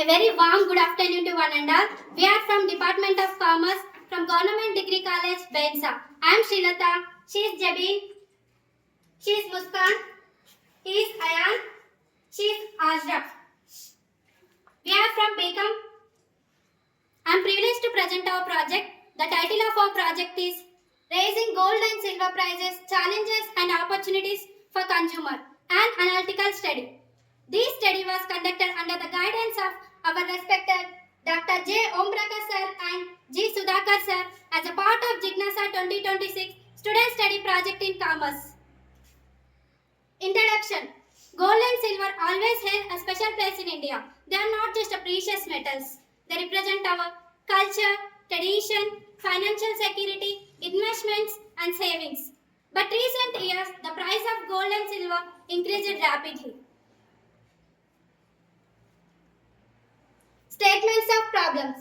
A very warm good afternoon to one and all. We are from Department of Commerce from Government Degree College, Bensa. I am Srilata. She is Jabi. She is Muskan. He is Ayan. She is Ashraf. We are from Beckham. I am privileged to present our project. The title of our project is Raising Gold and Silver Prices, Challenges and Opportunities for Consumer, an analytical study. This study was conducted under the guidance of our respected Dr. J. Omprakash sir and G. Sudhakar sir as a part of Jignasa 2026 Student Study Project in Commerce. Introduction. Gold and silver always held a special place in India. They are not just precious metals. They represent our culture, tradition, financial security, investments and savings. But recent years, the price of gold and silver increased rapidly. Statements of problems.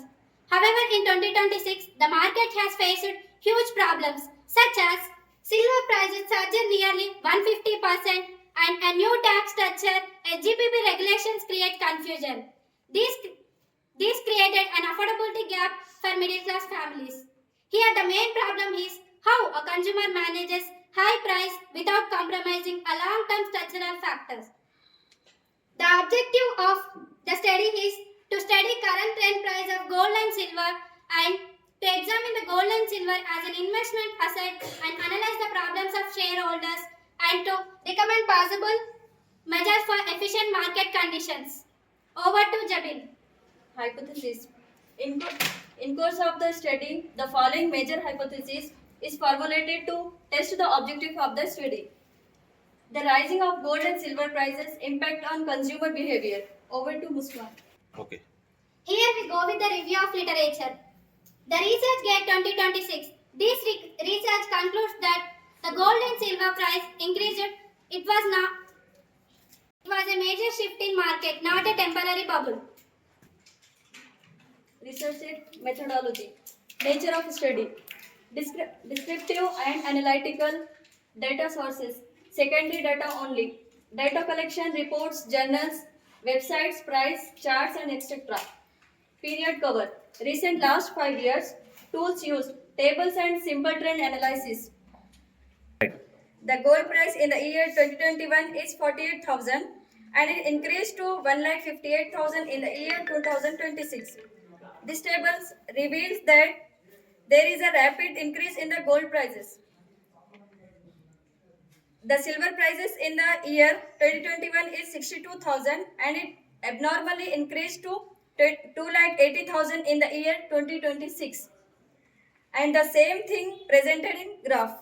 However, in 2026, the market has faced huge problems such as silver prices surged nearly 150% and a new tax structure, SGPP regulations create confusion. These created an affordability gap for middle class families. Here the main problem is how a consumer manages high price without compromising a long-term structural factors. The objective of the study is to study current trend price of gold and silver and to examine the gold and silver as an investment asset and analyze the problems of shareholders and to recommend possible measures for efficient market conditions. Over to Jabil. Hypothesis. In course of the study, the following major hypothesis is formulated to test the objective of the study. The rising of gold and silver prices impact on consumer behavior. Over to Muskan. Okay. Here we go with the review of literature. The Research Gate 2026. This research concludes that the gold and silver price increased. It was a major shift in market, not a temporary bubble. Research methodology. Nature of study. Descriptive and analytical data sources. Secondary data only. Data collection reports, journals, websites, price, charts and etc. Period cover. Recent last 5 years. Tools used. Tables and simple trend analysis. The gold price in the year 2021 is 48,000 and it increased to 1,58,000 in the year 2026. This table reveals that there is a rapid increase in the gold prices. The silver prices in the year 2021 is 62,000 and it abnormally increased to 2,80,000 in the year 2026. And the same thing presented in graph.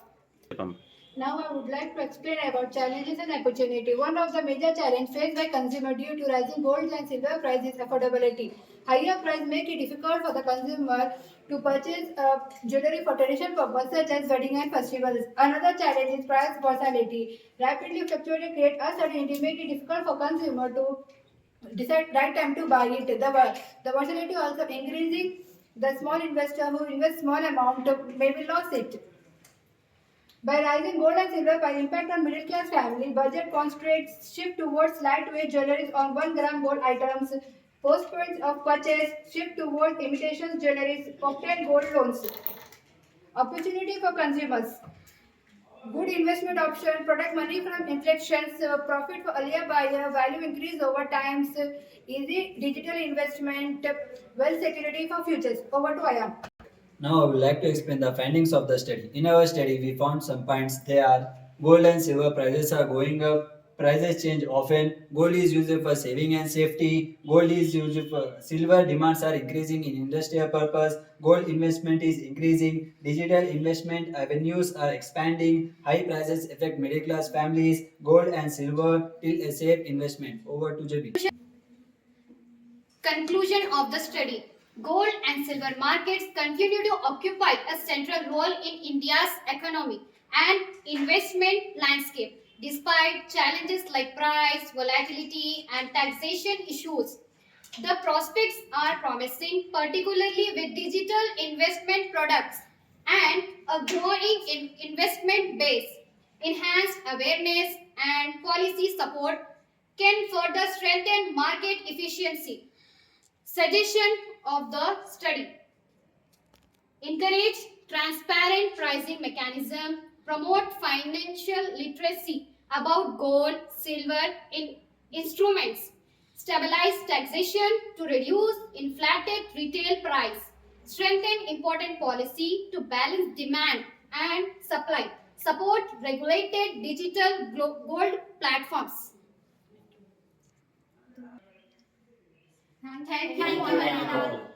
Now I would like to explain about challenges and opportunity. One of the major challenges faced by consumer due to rising gold and silver price is affordability. Higher price make it difficult for the consumer to purchase jewelry for traditional purposes such as wedding and festivals. Another challenge is price volatility. Rapidly fluctuating create uncertainty, make it difficult for consumer to decide right time to buy it. The volatility also increasing. The small investor who invests small amount may be lost it. By rising gold and silver price impact on middle class family, budget constraints shift towards lightweight jewelry on 1 gram gold items, postponements of purchase shift towards imitation jewelry, obtain gold loans. Opportunity for consumers. Good investment option, protect money from inflections, profit for earlier buyer, value increase over times, easy digital investment, wealth security for futures. Over to Ayan. Now I would like to explain the findings of the study. In our study, we found some points. They are gold and silver prices are going up. Prices change often. Gold is used for saving and safety. Gold is used for silver. Demands are increasing in industrial purpose. Gold investment is increasing. Digital investment avenues are expanding. High prices affect middle class families. Gold and silver till a safe investment. Over to Jabi. Conclusion of the study. Gold and silver markets continue to occupy a central role in India's economic and investment landscape. Despite challenges like price, volatility, and taxation issues, the prospects are promising, particularly with digital investment products and a growing investment base. Enhanced awareness and policy support can further strengthen market efficiency. Suggestion of the study. Encourage transparent pricing mechanism, promote financial literacy about gold, silver in instruments, stabilize taxation to reduce inflated retail price, strengthen important policy to balance demand and supply, support regulated digital gold platforms. Thank you.